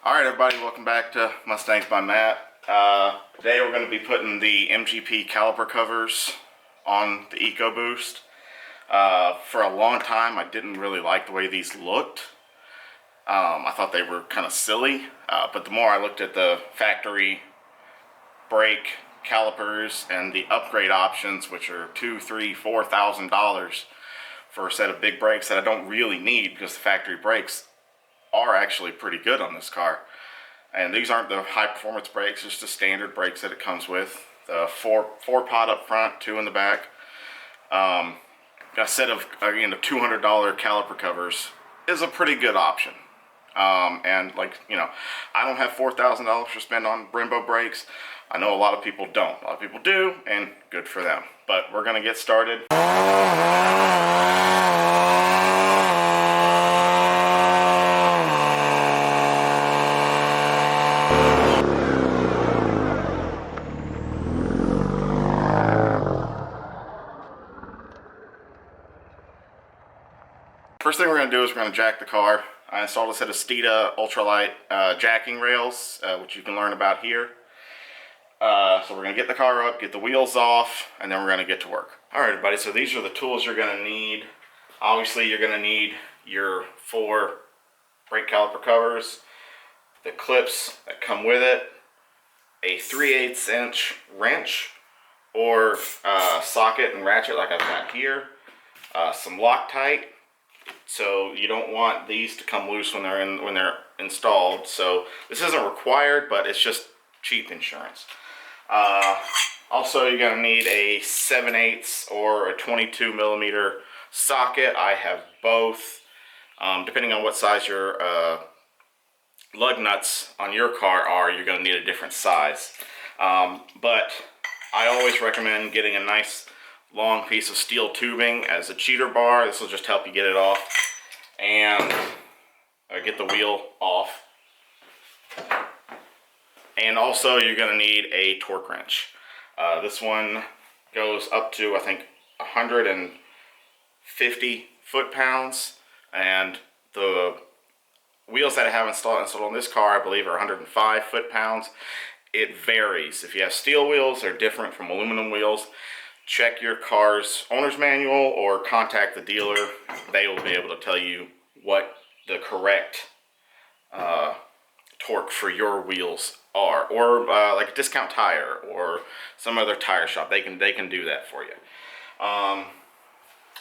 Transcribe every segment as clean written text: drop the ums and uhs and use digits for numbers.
Alright everybody, welcome back to Mustangs by Matt. Today we're going to be putting the MGP Caliper covers on the EcoBoost. For a long time I didn't really like the way these looked. I thought they were kind of silly, but the more I looked at the factory brake calipers and the upgrade options, which are $2,000, $3,000, $4,000 for a set of big brakes that I don't really need because the factory brakes are actually pretty good on this car. And these aren't the high performance brakes, just the standard brakes that it comes with. The four pot up front, 2 in the back. A set of, again, the $200 caliper covers is a pretty good option. And like, you know, I don't have $4,000 to spend on Brembo brakes. I know a lot of people don't. A lot of people do, and good for them. But we're gonna get started. First thing we're going to do is we're going to jack the car. I installed a set of Steeda ultralight jacking rails, which you can learn about here. So we're going to get the car up, get the wheels off, and then we're going to get to work. Alright everybody, so these are the tools you're going to need. Obviously you're going to need your 4 brake caliper covers, the clips that come with it, a 3/8 inch wrench or socket and ratchet like I've got here, some Loctite. So you don't want these to come loose when they're installed. So this isn't required, but it's just cheap insurance. Also, you're going to need a 7/8 or a 22 millimeter socket. I have both. Depending on what size your lug nuts on your car are, you're going to need a different size. But I always recommend getting a nice long piece of steel tubing as a cheater bar. This will just help you get it off and get the wheel off. And also you're going to need a torque wrench. This one goes up to, I think, 150 foot-pounds, and the wheels that I have installed on this car, I believe, are 105 foot-pounds. It varies. If you have steel wheels, they're different from aluminum wheels. Check your car's owner's manual or contact the dealer. They will be able to tell you what the correct torque for your wheels are, or like a Discount Tire or some other tire shop. They can do that for you.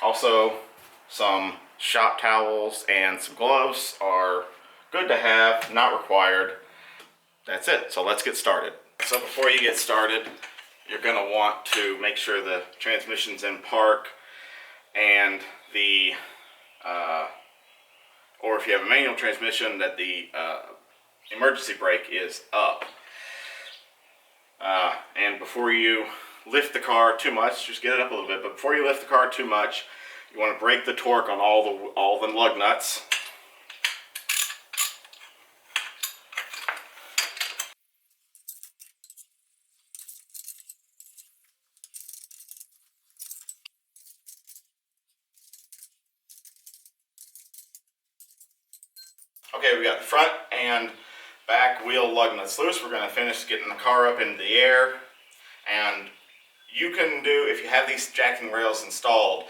Also, some shop towels and some gloves are good to have, not required. That's it. So let's get started. So before you get started, you're going to want to make sure the transmission's in park and the, or if you have a manual transmission, that the emergency brake is up. And before you lift the car too much, just get it up a little bit, but before you lift the car too much, you want to break the torque on all the lug nuts. Okay, we got the front and back wheel lug nuts loose. We're going to finish getting the car up into the air. And you can do, if you have these jacking rails installed,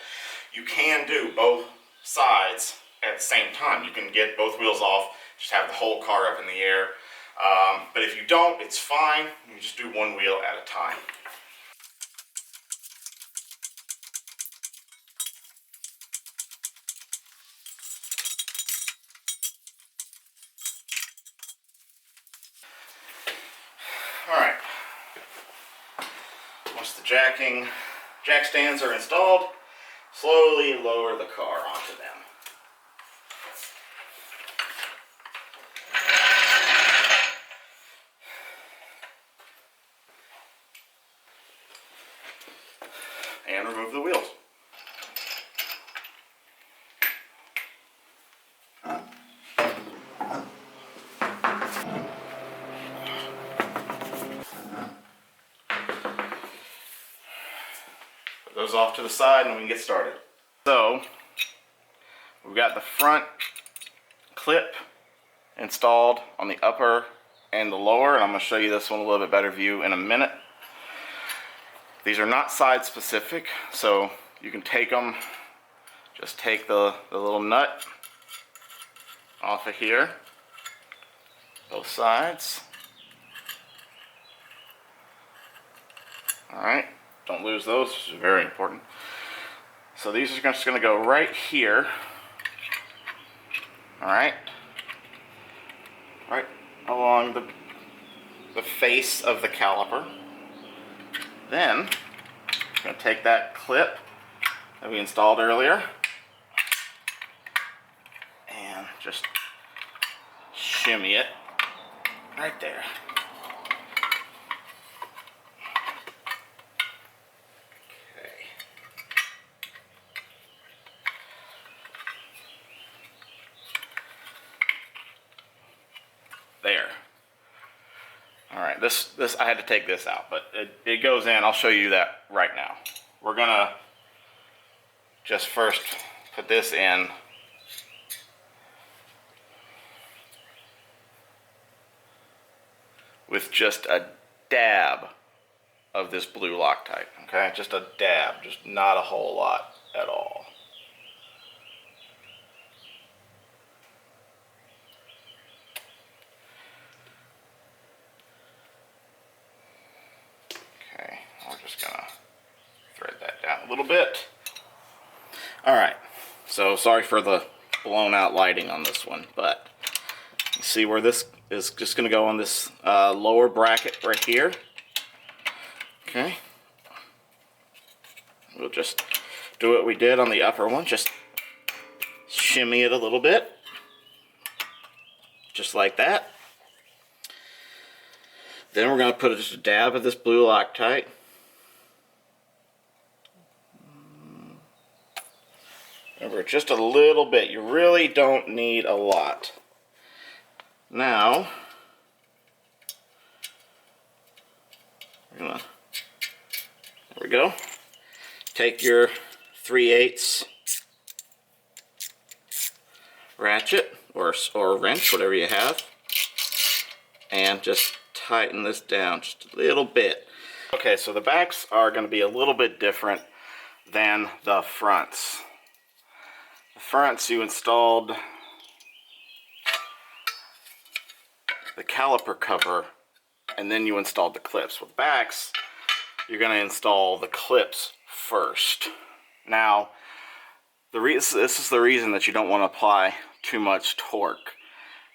you can do both sides at the same time. You can get both wheels off, just have the whole car up in the air. But if you don't, it's fine. You just do one wheel at a time. Alright, once the jack stands are installed, slowly lower the car onto them. And remove the wheels. Those off to the side and we can get started. So we've got the front clip installed on the upper and the lower, and I'm going to show you this one a little bit better view in a minute. These are not side specific, so you can take them, just take the little nut off of here, both sides. Alright, don't lose those, this is very important. So these are just going to go right here. Alright, right along the face of the caliper. Then, I'm going to take that clip that we installed earlier and just shimmy it right there. Okay. There. Alright, this I had to take this out, but it goes in. I'll show you that right now. We're gonna just first put this in. With just a dab of this blue Loctite, okay? Just a dab, just not a whole lot at all. Okay, we're just gonna thread that down a little bit. Alright, so sorry for the blown out lighting on this one, but you see where this is just going to go on this lower bracket right here. Okay. We'll just do what we did on the upper one. Just shimmy it a little bit. Just like that. Then we're going to put just a dab of this blue Loctite. Remember, just a little bit. You really don't need a lot. Now, there we go. Take your 3/8 ratchet or wrench, whatever you have, and just tighten this down just a little bit. Okay, so the backs are going to be a little bit different than the fronts. The fronts you installed the caliper cover, and then you installed the clips. With backs, you're going to install the clips first. Now, this is the reason that you don't want to apply too much torque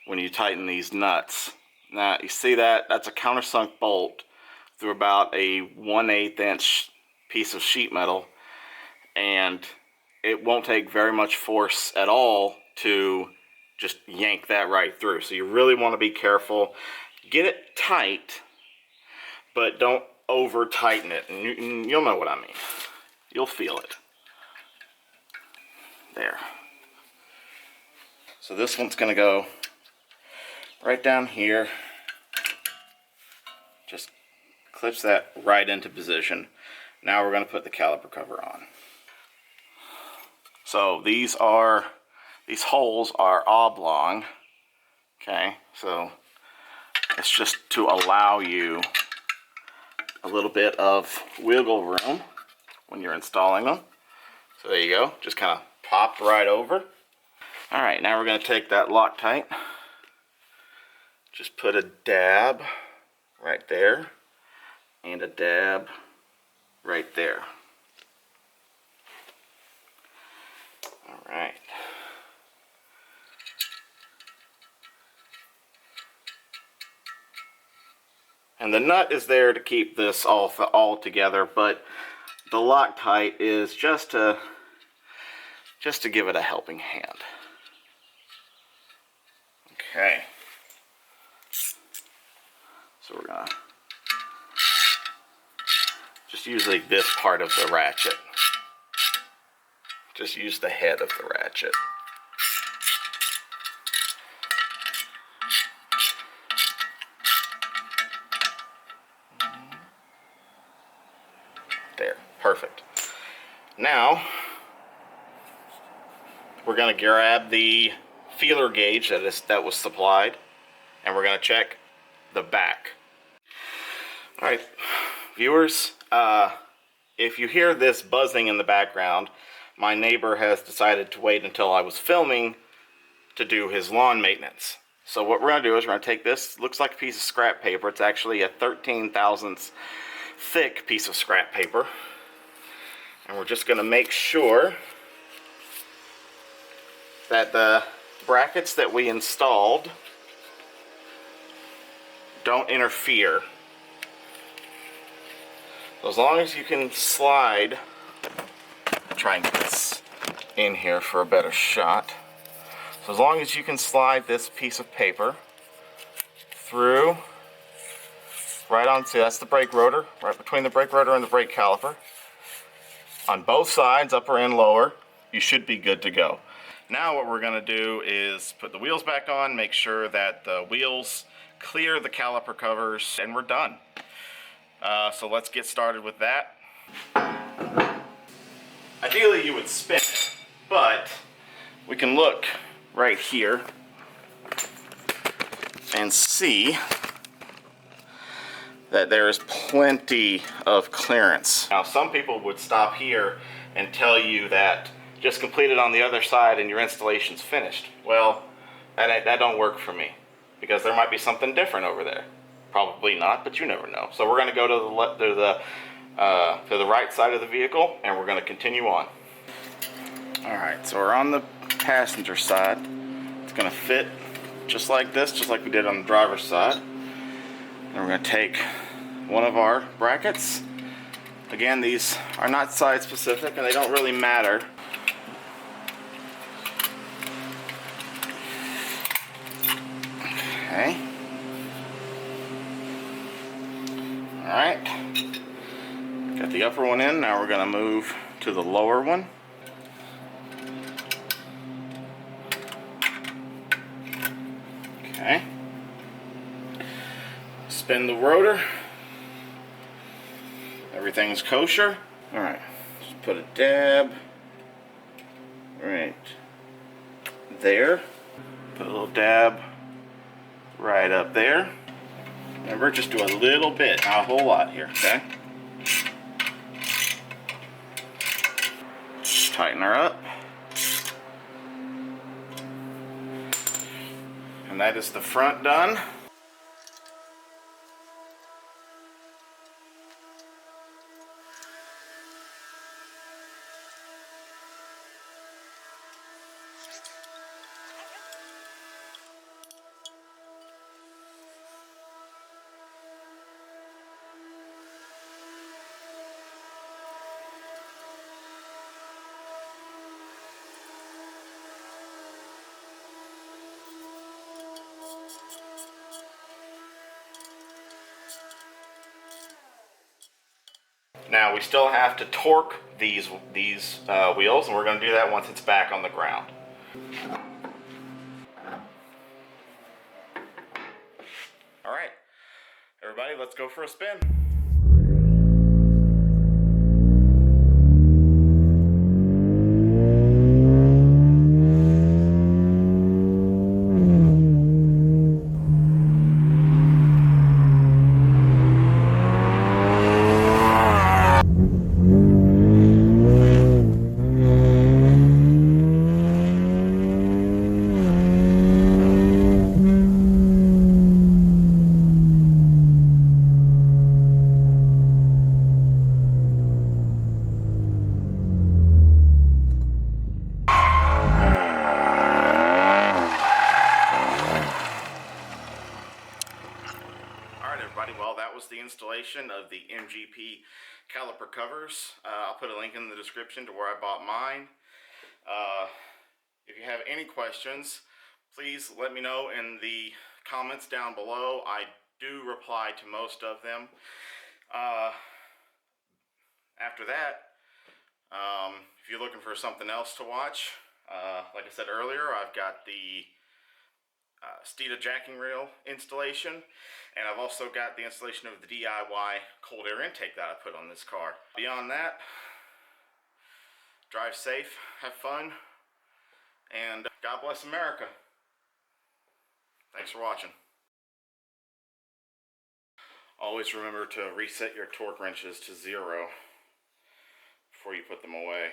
when you tighten these nuts. Now, you see that's a countersunk bolt through about a 1/8 inch piece of sheet metal, and it won't take very much force at all to just yank that right through. So you really want to be careful. Get it tight, but don't over tighten it. And you'll know what I mean. You'll feel it. There. So this one's going to go right down here. Just clips that right into position. Now we're going to put the caliper cover on. So these holes are oblong, okay, so it's just to allow you a little bit of wiggle room when you're installing them. So there you go, just kind of pop right over. Alright, now we're going to take that Loctite, just put a dab right there, and a dab right there. Alright. And the nut is there to keep this all together, but the Loctite is just to give it a helping hand. Okay. So we're gonna just use like this part of the ratchet. Just use the head of the ratchet. There, perfect. Now, we're going to grab the feeler gauge that was supplied, and we're going to check the back. Alright, viewers, if you hear this buzzing in the background, my neighbor has decided to wait until I was filming to do his lawn maintenance. So what we're going to do is we're going to take this, looks like a piece of scrap paper. It's actually a 13 thousandths thick piece of scrap paper. And we're just going to make sure that the brackets that we installed don't interfere. So as long as you can slide, try and get this in here for a better shot. So as long as you can slide this piece of paper through, right onto, that's the brake rotor, right between the brake rotor and the brake caliper. On both sides, upper and lower, you should be good to go. Now what we're going to do is put the wheels back on, make sure that the wheels clear the caliper covers, and we're done. So let's get started with that. Ideally you would spin it, but we can look right here and see that there is plenty of clearance. Now some people would stop here and tell you that just complete it on the other side and your installation's finished. Well, that don't work for me, because there might be something different over there. Probably not, but you never know. So we're going to go to the right side of the vehicle, and we're going to continue on. Alright, so we're on the passenger side. It's going to fit just like this, just like we did on the driver's side. And we're going to take one of our brackets. Again, these are not side specific and they don't really matter. Okay. Alright. Got the upper one in. Now we're going to move to the lower one. Okay. Spin the rotor. Everything's kosher. Alright. Just put a dab right there. Put a little dab right up there. Remember, just do a little bit, not a whole lot here, okay? Tighten her up. And that is the front done. Now we still have to torque these wheels, and we're going to do that once it's back on the ground. All right, everybody, let's go for a spin. Well, that was the installation of the MGP Caliper Covers. I'll put a link in the description to where I bought mine. If you have any questions, please let me know in the comments down below. I do reply to most of them. After that, if you're looking for something else to watch, like I said earlier, I've got the Steeda jacking rail installation, and I've also got the installation of the DIY cold air intake that I put on this car. Beyond that, drive safe, have fun, and God bless America. Thanks for watching. Always remember to reset your torque wrenches to 0 before you put them away.